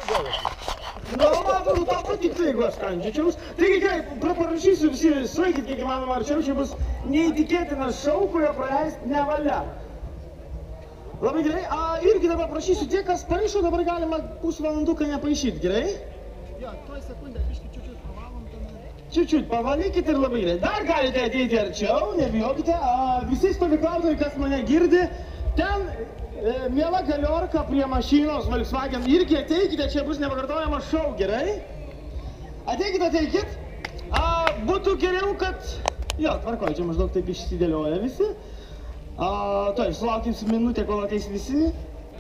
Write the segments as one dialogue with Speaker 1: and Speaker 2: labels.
Speaker 1: Na, man atrodo, tau patiktų, jeigu aš kandžiočiaus. Taigi gerai, parašysiu visi, sueikit kiek įmanoma arčiau, čia bus neįtikėtinas šou, kurio praleisti nevalia. Labai gerai, irgi dabar prašysiu tie, kas paaišo, dabar galima pusvalanduką nepaišyti, gerai?
Speaker 2: Jo, tuoj sekundę, biškį čiučiut pavalom ten.
Speaker 1: Čiučiut pavalykit ir labai gerai. Dar galite ateiti arčiau, nebijokite. Visi stovyklautojai, kas mane girdi, ten miela galiorka prie mašinos Volkswagen. Irgi ateikite, čia bus nepakartojamas šou, gerai? Ateikit. Būtų geriau, kad... Jo, tvarkoj, čia maždaug taip išsidėlioja visi. Tuoj, sulauksim minutę, kol ateis visi.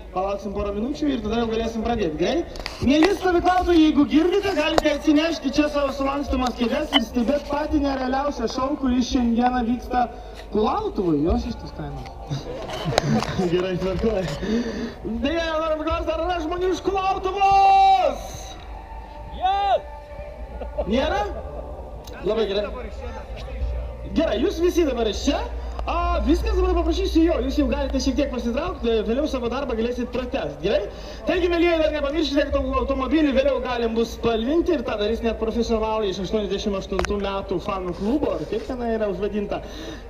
Speaker 1: Palauksim porą minučių ir tada jau galėsim pradėti, gerai? Mėly stovyklautojai, jeigu girdite, galite atsinešti čia savo sulankstomas kėdes ir stebėti patį nerealiausią šou, kuris šiandieną vyksta Kulautuvui. Jos iš tos kainos. Gerai, tvarkoj. Deja, norim paklausti, ar yra žmonių iš Kulautuvos? Nėra? Labai gerai. Gerai, jūs visi dabar iš čia. Viskas, dabar paprašysiu jo, jūs jau galite šiek tiek pasitraukti, vėliau savo darbą galėsit pratęsti, gerai? Taigi, mėlyje, dar nepamirškite, kad automobilį vėliau galim bus spalvinti ir tą darys net profesionalai iš 88 metų fanų klubo, ar kaip ten yra užvadinta.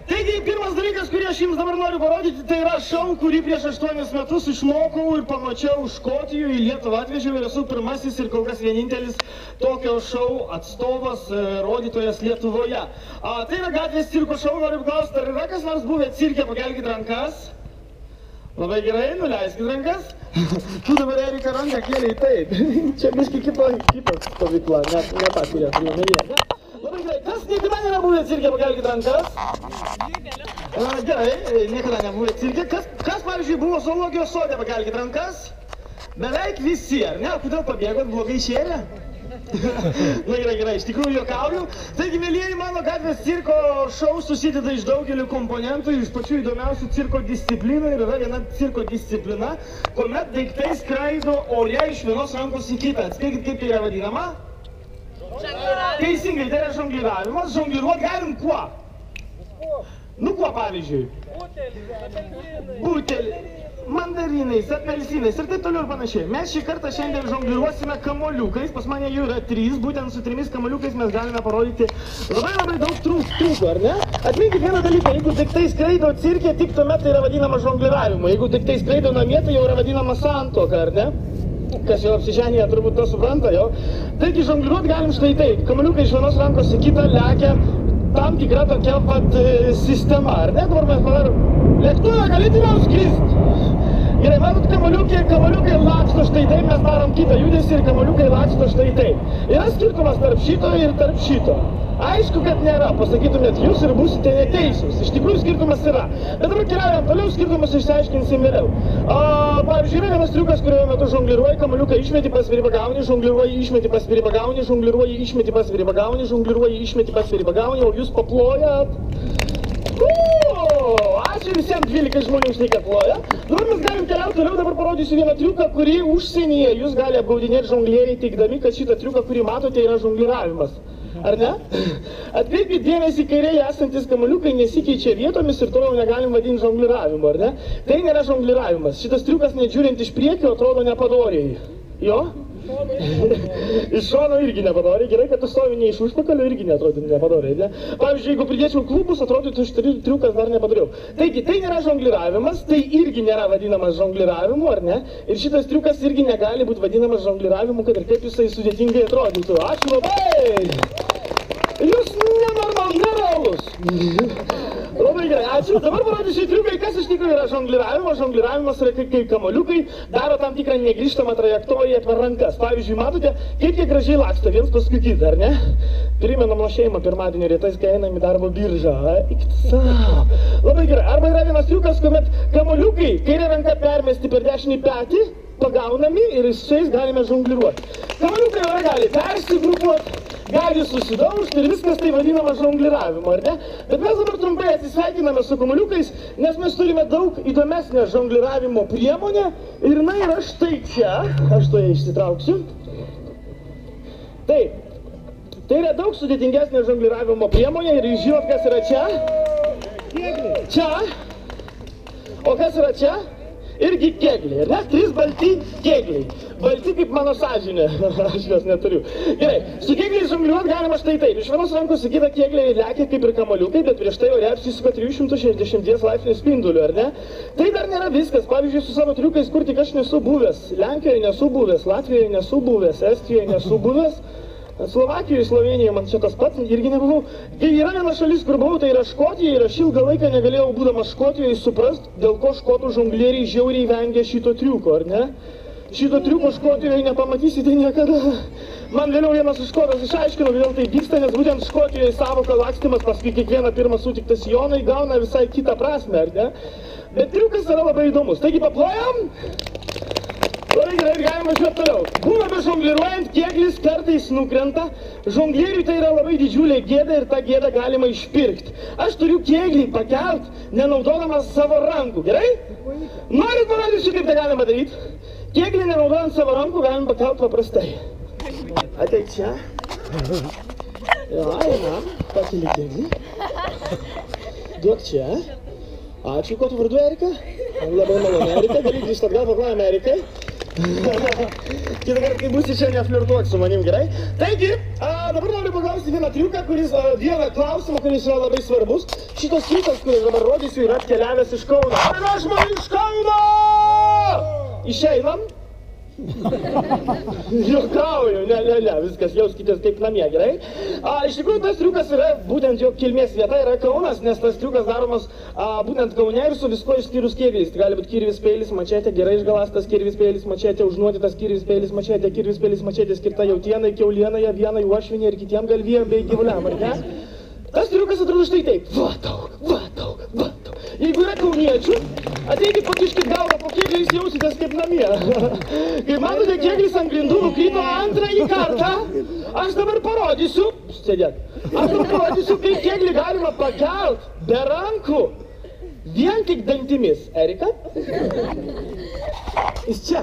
Speaker 1: Taigi, pirmas dalykas, kurį aš jums dabar noriu parodyti, tai yra šou, kurį prieš 8 metus išmokau ir pamačiau Škotijoje, į Lietuvą atvežiau ir esu pirmasis ir kol kas vienintelis tokio šou atstovas, rodytojas Lietuvoje. Tai yra gatvės cirko šou, noriu paklausti, ar yra kas nors buvę cirke, pakelkit rankas. Labai gerai, nuleiskit rankas. Tu dabar Erika ranką kėlei taip. Čia biški kita stovykla, ne ta, kurie turėjome jie. Labai gerai, kas niekada nėra buvę cirke, pakelkit rankas. Gerai, niekada nebuvę cirke. Kas, pavyzdžiui, buvo zoologijos sode, pakelkit rankas. Beveik visi, ar ne? Kodėl pabėgot, blogai išėję? Na gerai, iš tikrųjų juokauju. Taigi, mėlyjeji, mano gatvės cirko šou susideda iš daugelių komponentų, iš pačių įdomiausių cirko disciplinų ir yra viena cirko disciplina, kuomet daiktai skraido ore iš vienos rankos į kitą. Atspėkit, kaip tai yra vadinama? Žongliravimas. Teisingai, tai yra žongliravimas. Žongliruot galim kuo? Nu kuo, pavyzdžiui? Butelį. Mandarinais, apelsinais ir taip toliau ir panašiai. Mes šį kartą šiandien žongliruosime kamoliukais, pas mane jų yra 3, būtent su 3 kamoliukais mes galime parodyti labai daug trūkų, ar ne? Atminkit vieną dalyką, jeigu daiktai skraido cirke, tik tuomet tai yra vadinama žongliravimu, jeigu daiktai skraido namie, tai jau yra vadinama santuoka, ar ne? Kas jau apsiženyje turbūt to supranta, jo. Taigi žongliruot galim štai taip, kamoliukai iš vienos rankos į kitą lekia tam tikra tokia pat sistema, ar ne? Dabar mes padarom lėktuvą, galite jau skristi. Gerai, matot, kamoliukai laksto štai taip, mes darom kitą judesį ir kamoliukai laksto štai taip. Yra skirtumas tarp šito ir tarp šito. Aišku, kad nėra, pasakytumėt jūs ir būsite neteisūs. Iš tikrųjų skirtumas yra. Bet dabar keliaujam toliau, skirtumus išsiaiškinsim vėliau. Pavyzdžiui, yra vienas triukas, kurio metu žongliruoji, kamoliuką išmeti, pasvirį pagauni, žongliruoji, išmeti, pasvirį pagauni, žongliruoji, išmeti, pasvirį pagauni, žongliruoji, išmeti, pasvirį pagauni, o jūs paplojat. Ačiū visiems 12 žmonių už tai, kad ploja. Dabar mes galim keliauti toliau, dabar parodysiu vieną triuką, kurį užsienyje jūs gali apgaudinėti žonglieriai, teigdami, kad šitą triuką, kurį matote, yra žongliravimas. Ar ne? Atkreipkit dėmesį, kairėje esantis kamoliukai nesikeičia vietomis ir toliau negalim vadinti žongliravimu, ar ne? Tai nėra žongliravimas. Šitas triukas, nežiūrint iš priekio, atrodo nepadoriai. Jo? Iš šono irgi nepadoriai. Gerai, kad tu stovi ne iš užpakalio, irgi neatrodo nepadoriai, ne? Pavyzdžiui, jeigu pridėčiau klubus, atrodytų šitą triukas dar nepadariau. Taigi, tai nėra žongliravimas, tai irgi nėra vadinamas žongliravimu, ar ne? Ir šitas triukas irgi negali būti vadinamas žongliravimu, kad ir kaip jisai sudėtingai atrodytų. Ačiū labai! Jūs nerealus. Labai gerai, ačiū. Dabar parodysiu triukai, kas iš tikrųjų yra žongliravimas. Žongliravimas yra kai kamoliukai daro tam tikrą negrįžtamą trajektoriją per rankas. Pavyzdžiui, matote, kaip jie gražiai laksto viens paskui kitą, ar ne? Primenam nuo šeimą pirmadienio rytais, kai einam į darbo biržą. Labai gerai. Arba yra vienas triukas, kuomet kamoliukai kairę ranką permesti per dešinį petį, pagaunami ir su jais galime žongliruoti. Kamoliukai yra gali persigrupuoti, gali susidaužti ir viskas tai vadinama žongliravimu, ar ne? Bet mes dabar trumpai atsisveikiname su kamoliukais, nes mes turime daug įdomesnę žongliravimo priemonę ir jinai yra štai čia. Aš to išsitrauksiu. Taip. Tai yra daug sudėtingesnė žongliravimo priemonė ir jūs žinot, kas yra čia? Kegliai. Čia. O kas yra čia? Irgi kegliai, ar ne? 3 balti kegliai. balti kaip mano sąžinė, aš jos neturiu. Gerai, su kėgliais žongliuot galima štai taip. Iš vienos rankos į kitą kėgliai lekia kaip ir kamaliukai, bet prieš tai ore apsisuka 360 laipsnių spinduliu, ar ne? Tai dar nėra viskas. Pavyzdžiui, su savo triukais, kur tik aš nesu buvęs. Lenkijoje nesu buvęs, Latvijoje nesu buvęs, Estijoje nesu buvęs. Slovakijoje, Slovenijoje man čia tas pats irgi nebuvau. Kai yra viena šalis, kur buvau, tai yra Škotija ir aš ilgą laiką negalėjau, būdamas Škotijoje, suprast, dėl ko škotų žonglieriai žiauriai vengia šito triuko, ar ne? Šito triuko Škotijoje nepamatysite niekada. Man vėliau vienas škotas išaiškino, kodėl tai vyksta, nes būtent Škotijoje sąvoka lakstymas paskui kiekvieną pirmą sutiktą sijoną įgauna visai kitą prasmę, ar ne? Bet triukas yra labai įdomus. Taigi paplojam. Gerai, galima važiuoti toliau. Būna bežongliruojant, kėglis kartais nukrenta. Žonglieriui tai yra labai didžiulė gėda ir tą gėdą galima išpirkti. Aš turiu kėglį pakelt, nenaudodamas savo rankų, gerai? Norit parodysiu, kaip tai galima daryti? Kėglį nenaudojant savo rankų galima pakelt paprastai. Ateik čia. Jo, eina, pakeli kėglį. Duok čia. Ačiū, kuo tu vardu, Erika? Labai malonu, Erika, gali grįžti atgal, paklojame Erikai. Kitą kartą, kai būsi čia, neflirtuok su manim, gerai? Taigi, dabar noriu paklausti vieną triuką, vieną klausimą, kuris yra labai svarbus. Šitas triukas, kurį dabar rodysiu, yra atkeliavęs iš Kauno. Ar yra žmonių iš Kauno? Išeinam? Juokauju, ne, viskas jauskitės kaip namie, gerai? Iš tikrųjų, tas triukas yra, būtent jo kilmės vieta yra Kaunas, nes tas triukas daromas būtent Kaune ir su visko išskyrus kėgliais. Tai gali būti kirvis, peilis, mačetė, gerai išgalastas kirvis, peilis, mačetė, užnuodytas kirvis, peilis, mačetė skirta jautienai, kiaulienai, avienai, uošviniai ir kitiem galvijam bei gyvuliam, ar ne? Tas triukas atrodo štai taip. Va tau. Jeigu yra kauniečių, ateikit pakiškit galvą po kėglį, jūs jausitės kaip namie. Kai matote, kėglis ant grindų nukrito antrąjį kartą, aš dabar parodysiu, kaip kėglį galima pakelt be rankų, vien tik dantimis. Erika? Jis čia.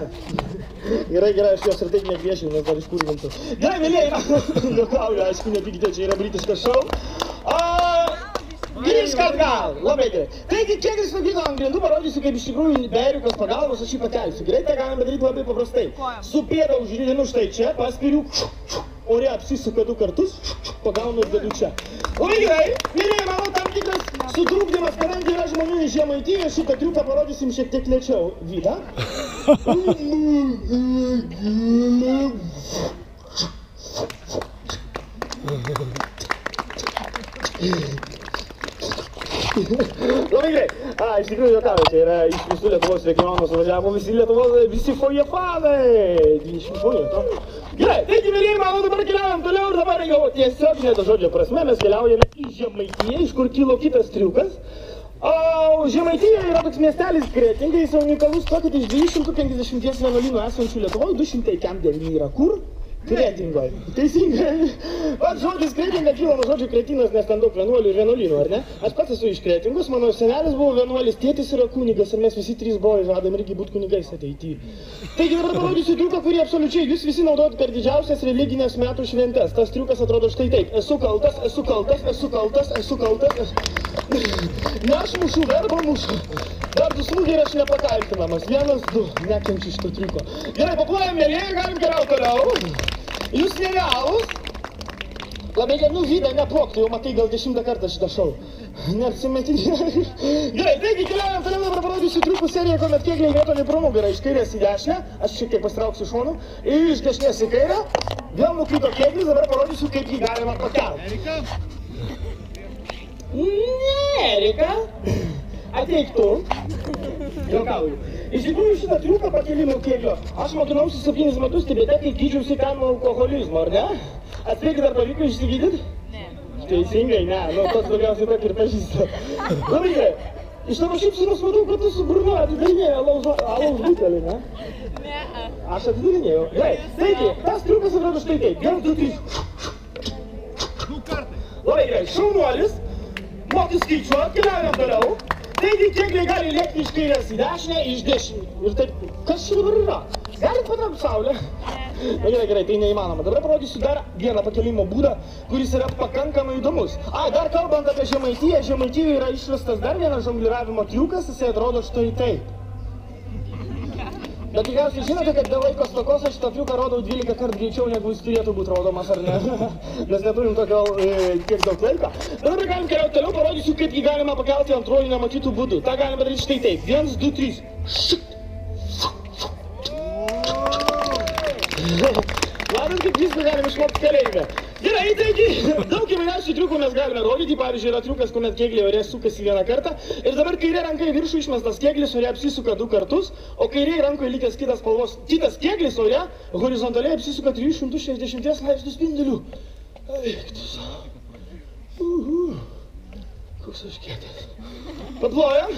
Speaker 1: Gerai, aš jos ir taip nekviešiu, nes dar išpurvinsiu. Gerai, mėlėjai, juokauju, aišku, nepykite, čia yra britiškas šou. Grįžk atgal, labai gerai. Taigi, kėglis nukrito ant grindų, parodysiu, kaip iš tikrųjų be Erikos pagalbos aš jį pakelsiu. Gerai, tai galime daryti labai paprastai. Su pėda užridinu štai čia, paskiriu, ore apsisuka 2 kartus, pagaunu ir dedu čia. Labai gerai, mėlėjai, manau, tam tikras sutrukdymas, kadangi yra žmonių iš Žemaitijos, šitą triuką parodysim šiek tiek lėčiau. Vida? Labai gerai. Iš tikrųjų juokauju, čia yra iš visų Lietuvos regionų suvažiavo visi fojefanai. 20 žmonių, to. Gerai, taigi, mėlėjai, manau, dabar keliaujam toliau ir dabar jau tiesiog, ne to žodžio prasme, mes keliaujame į Žemaitiją, iš kur kilo kitas triukas. Žemaitijoje yra toks miestelis Kretinga, jis unikalus to, kad iš 250 vienuolynų esančių Lietuvoje 209 yra kur? Kretingoje. Teisingai. Pats žodis Kretinga kilo nuo žodžio kretinas, nes ten daug vienuolių ir vienuolynų, ar ne? Aš pats esu iš Kretingos, mano senelis buvo vienuolis, tėtis yra kunigas ir mes visi 3 broliai žadam irgi būti kunigais ateityje. Taigi dabar parodysiu triuką, kurį absoliučiai jūs visi naudojat per didžiausias religinės metų šventes. Tas triukas atrodo štai taip. Esu kaltas. Ne aš mušu, verbą mušu. Dar 2 smūgiai ir aš nepakaltinamas. 1, 2. Nekenčiu šito triuko. Gerai, paplojam, mėlėjai, galim keliauti toliau. Jūs nerealūs. Labai gerai, Vida, neplok, tu jau matai gal 10 kartą šitą šou. Neapsimetinė. Gerai, taigi keliaujam toliau, dabar parodysiu triukų seriją, kuomet kėgliai vietoj pro nugarą iš kairės į dešinę. Aš šiek tiek pasitrauksiu šonu. Iš dešinės į kairę. Vėl nukrito kėglis, dabar parodysiu, kaip jį galima pakelti.
Speaker 2: Erika?
Speaker 1: Ne, Erika. Ateik tu. Juokauju. Iš tikrųjų šitą triuką pakelimo kėglio aš mokinausi 7 metus Tibete, kai gydžiausi ten nuo alkoholizmo, ar ne? Atspėkit, ar pavyko išsigydyti? Ne. Teisingai, ne. Nu, toks daugiausiai taip ir pažįsta. Labai gerai. Iš tavo šypsenos matau, kad tu su burna atidarinėjai alaus butelį, ne? Ne. Aš atidarinėjau. Gerai. Taigi, tas triukas atrodo štai taip. 1, 2, 3.
Speaker 2: 2 kartai.
Speaker 1: Labai gerai. Šaunuolis. Moki skaičiuot, keliaujam toliau. Taigi, kėgliai gali lėkti iš kairės į dešinę, iš dešinį. Ir taip, kas čia dabar yra? Galit patraukti saulę? Na gerai, tai neįmanoma. Dabar parodysiu dar vieną pakelimo būdą, kuris yra pakankamai įdomus. Dar kalbant apie Žemaitiją, Žemaitijoje yra išvestas dar vienas žongliravimo triukas, jisai atrodo štai taip. Bet tikriausiai žinote, kad dėl laiko stokos aš šitą triuką rodau 12 kartų greičiau, negu jis turėtų būti rodomas, ar ne? Mes neturim tokio tiek daug laiko. Dabar galim keliauti toliau, parodysiu, kaip jį galima pakelti antrojų nematytų būdų. Ta galima padaryti štai taip. 1, 2, 3. Matot, kaip viską galim išmokti keleivę. Gerai, taigi, daug įvairiausių triukų mes galime rodyti. Pavyzdžiui, yra triukas, kuomet kėgliai ore sukasi vieną kartą. Ir dabar kairė ranka į viršų išmestas kėglis ore apsisuka 2 kartus, o kairėje rankoje likęs kitas kėglis ore horizontaliai apsisuka 360 laipsnių spinduliu. Eik tu savo. Koks aš kietas. Paplojam?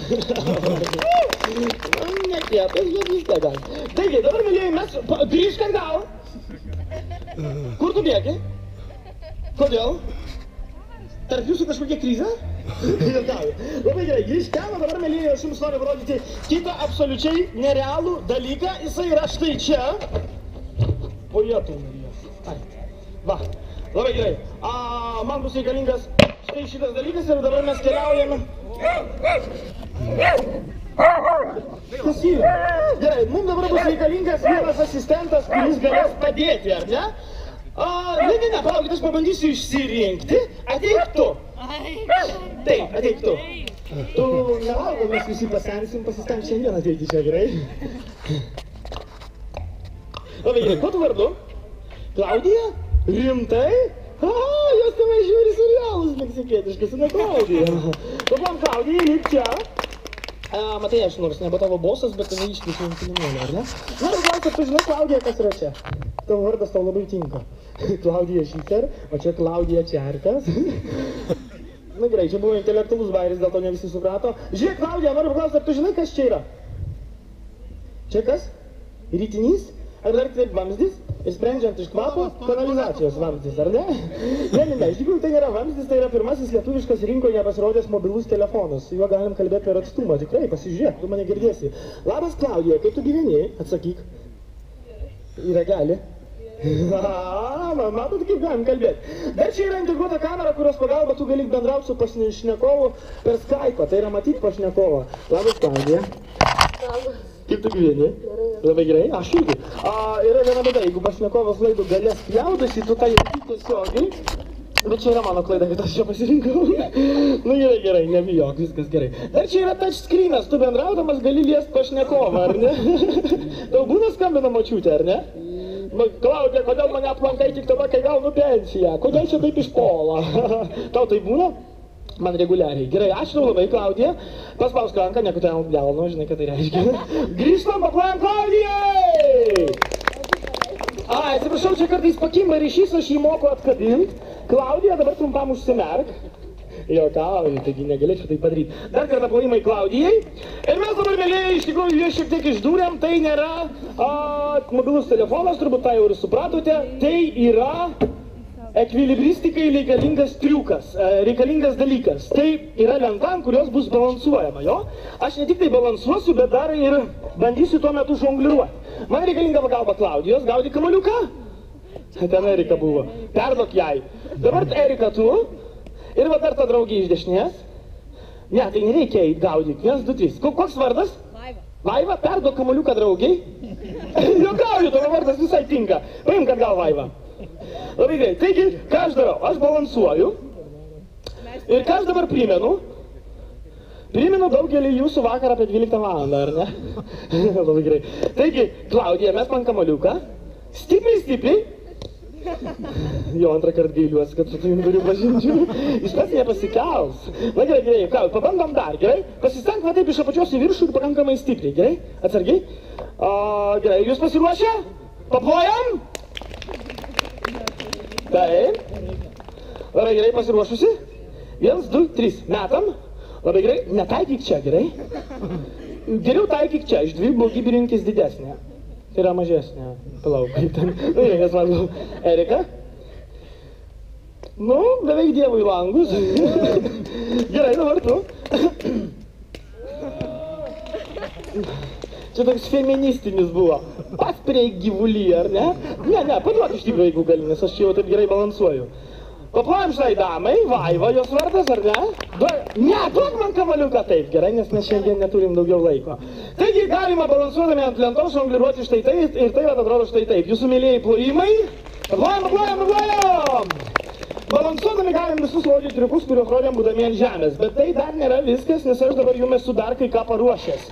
Speaker 1: Nekietas, bet vis tiek gali. Taigi, dabar, mėlyjei, mes grįžk atgal. Kur tu bėgi? Kodėl? Tarp jūsų kažkokia krizė? Labai gerai, grįžk ten, o dabar, mėlyjei, aš jums noriu parodyti kitą absoliučiai nerealų dalyką. Jisai yra štai čia. Pojetų Marijas. Va, labai gerai. Man bus reikalingas štai šitas dalykas ir dabar mes keliaujame. Kas yra? Gerai, mums dabar bus reikalingas vienas asistentas, kuris galės padėti, ar ne? Ne, palaukit, aš pabandysiu išsirinkti. Ateik tu. Taip, ateik tu. Tu nevalgo, mes visi pasensim, pasisteng šiandien ateiti čia, gerai? Labai gerai, kuo tu vardu? Klaudija? Rimtai? Jos tavai žiūri serialus meksikietiškas, ne Klaudija. Pablam, Klaudija, lik čia. Matai, aš nors nebe tavo bosas, bet tave iškeičiu infinimėlį, ar ne? Noriu klausti, tu žinai, Klaudija, kas yra čia? Tavo vardas tau labai tinka. Klaudija Šyter, o čia Klaudija Čerkas. Na gerai, čia buvo intelektualus bairis, dėl to ne visi suprato. Žiūrėk, Klaudija, noriu paklausti, ar tu žinai, kas čia yra? Čia kas? Rytinys? Ar dar kitaip vamzdis? Ir sprendžiant iš kvapo, kanalizacijos vamzdis, ar ne? Ne, iš tikrųjų tai nėra vamzdis, tai yra pirmasis lietuviškas rinkoje nepasirodęs mobilus telefonas. Su juo galim kalbėti per atstumą, tikrai, pasižiūrėk, tu mane girdėsi. Labas, Klaudija, kaip tu gyveni? Atsakyk. Yra gali. Matot, kaip galim kalbėti. Dar čia yra integruota kamera, kurios pagalba tu gali bendrauti su pašnekovu per Skype'ą, tai yra matyti pašnekovą. Labas, Klaudija. Kaip tu gyveni? Labai gerai, aš irgi. Yra viena bėda, jeigu pašnekovas laidų galės pjaudosi, tu tai jauti tiesiogiai. Bet čia yra mano klaida, kad aš čia pasirinkau. Nu gerai, nebijok, viskas gerai. Dar čia yra touchscreen'as, tu bendraudamas gali liest pašnekovą, ar ne? Tau būna skambina močiutė, ar ne? Klaudija, kodėl mane aplankai tik tada, kai gaunu pensiją? Kodėl čia taip iš pola? Tau tai būna? Man reguliariai. Gerai, ačiū tau labai, Klaudija. Paspausk ranką, nekutenk delno, žinai, ką tai reiškia. Grįžtam, paplojam Klaudijai! Atsiprašau, čia kartais pakimba ryšys, aš jį moku atkabinti. Klaudija, dabar trumpam užsimerk. Jokauju, taigi negalėčiau tai padaryti. Dar kartą plojimai Klaudijai. Ir mes dabar, mėlėjai, iš tikrųjų, jie šiek tiek išdūrėm. Tai nėra mobilus telefonas, turbūt tą jau ir supratote. Tai yra ekvilibristikai reikalingas triukas, reikalingas dalykas. Tai yra lenta, ant kurios bus balansuojama, jo? Aš ne tik tai balansuosiu, bet dar ir bandysiu tuo metu žongliruoti. Man reikalinga pagalba Klaudijos, gaudi kamaliuką? Ten Erika buvo. Perduok jai. Dabar Erika tu. Ir va dar ta draugė iš dešinės. Ne, tai nereikia eit gaudyk. 1, 2, 3. Koks vardas? Vaiva. Vaiva, perduok kamaliuką draugiai. Jokauju, tavo vardas visai tinka. Paimk atgal Vaiva. Labai gerai. Taigi, ką aš darau? Aš balansuoju. Ir ką aš dabar primenu? Primenu daugelį jūsų vakarą apie 12 valandą, ar ne? Labai gerai. Taigi, Klaudija, mes man kamaliuką. Stipriai. Jo, antrą kartą gailiuosi, kad su tavim turiu pažinčių. Jis pats nepasikels. Na gerai, pabandom dar, gerai? Pasistenk va taip iš apačios į viršų ir pakankamai stipriai, gerai? Atsargiai. Gerai, jūs pasiruošę? Paplojam? Taip. Labai gerai, pasiruošusi? 1, 2, 3. Metam. Labai gerai, netaikyk čia, gerai? Geriau taikyk čia, iš 2 blogybė rinkis didesnė. Tai yra mažesnė. Palauk, kaip ten. Nu, kas man buvo. Erika? Nu, beveik dievui langus. Gerai, dabar tu. Čia toks feministinis buvo. Pats prie gyvulį, ar ne? Ne, paduok iš tikrųjų, jeigu gali, nes aš čia jau taip gerai balansuoju. Paplojam šitai damai, Vaiva, jos vardas, ar ne? Ne, duok man kamaliuką, taip, gerai, nes mes šiandien neturim daugiau laiko. Taigi galima balansuodami ant lentos žongliruoti štai taip ir tai atrodo štai taip. Jūsų mėlėjai plojimai. Paplojam! Balansuodami galim visus rodyti triukus, kuriuos rodėm būdami ant žemės. Bet tai dar nėra viskas, nes aš dabar jums esu dar kai ką paruošęs.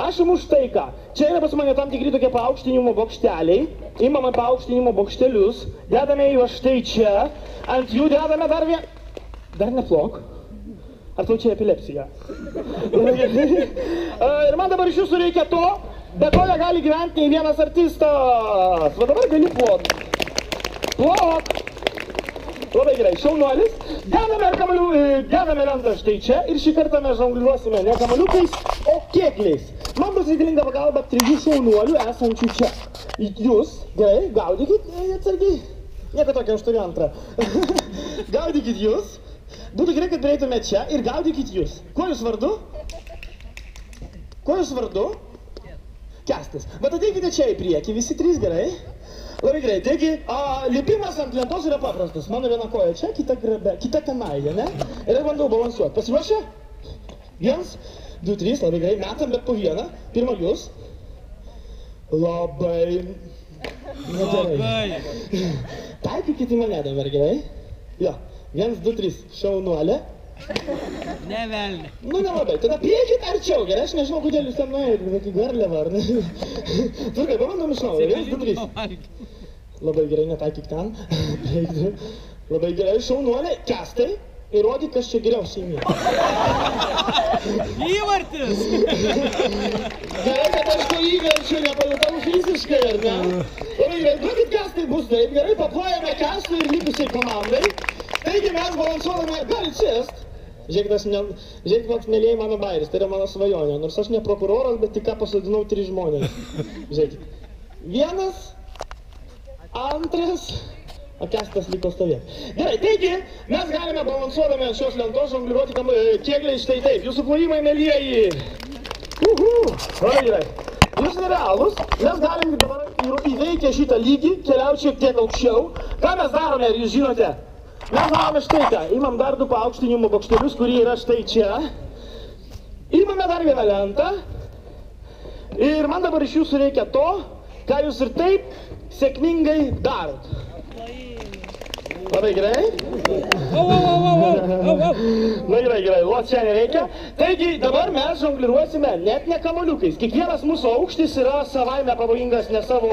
Speaker 1: Aš jums štai ką. Čia yra pas mane tam tikri tokie paaukštinimo bokšteliai. Imame paaukštinimo bokštelius, dedame juos štai čia, ant jų dedame dar vieną. Dar neplok. Ar tau čia epilepsija? Ir man dabar iš jūsų reikia to, be to negali gyventi nei vienas artistas. Va dabar gali plot. Plok. Labai gerai, šaunuolis. Dedame lentą štai čia ir šį kartą mes žongliruosime ne kamaliukais, o kėgliais. Man bus reikalinga pagalba 3 šaunuolių esančių čia. Jūs, gerai, gaudykit atsargiai. Nieko tokio, aš turiu antrą. Gaudykit jūs. Būtų gerai, kad prieitumėt čia ir gaudykit jūs. Kuo jūs vardu? Kuo jūs vardu? Kestas. Bet ateikite čia į priekį, visi 3, gerai? Labai gerai, taigi, lipimas ant lentos yra paprastas. Mano viena koja čia, kita grabe, kita tenai, ne? Ir aš bandau balansuoti. Pasiruošę? 1, 2, 3, labai gerai, metam, bet po vieną. Pirma jūs. Labai negerai. Taikykit į mane dabar, gerai? Jo, 1, 2, 3, šaunuolė.
Speaker 3: Ne velni.
Speaker 1: Nu, nelabai, tada priekit arčiau, gerai? Aš nežinau, kodėl jūs ten nuėjot, kokį garliavą, ar ne? Turkai, pabandom iš naujo, 1, 2, 3. Labai gerai, netaikyk ten. Labai gerai, šaunuolė, kestai. Ir rodyk, kas čia geriausiai mėg.
Speaker 3: Įvartis!
Speaker 1: Gerai, kad aš to įverčiu nepajutau fiziškai, ar ne? Labai gerai, duokit kestai, bus taip, gerai, paplojame kestui ir likusiai komandai. Taigi mes balansuodame, galit sėst. Žiūrėkit, koks mėlėjai mano bairis, tai yra mano svajonė. Nors aš ne prokuroras, bet tik ką pasodinau 3 žmonės. Žiūrėkit. 1, 2, o kestas liko stovėti. Gerai, taigi, mes galime balansuodami ant šios lentos žongliruoti kėgliais štai taip. Jūsų plojimai, mėlėjai. Labai gerai. Jūs nerealūs, mes galim dabar įveikę šitą lygį, keliauti šiek tiek aukščiau. Ką mes darome, ar jūs žinote? Mes darome štai ką, imam dar 2 paaukštinimo bokštelius, kurie yra štai čia. Imame dar vieną lentą. Ir man dabar iš jūsų reikia to, ką jūs ir taip sėkmingai darot. Labai gerai? Na gerai, o čia nereikia. Taigi dabar mes žongliruosime net ne kamaliukais. Kiekvienas mūsų aukštis yra savaime pavojingas ne savo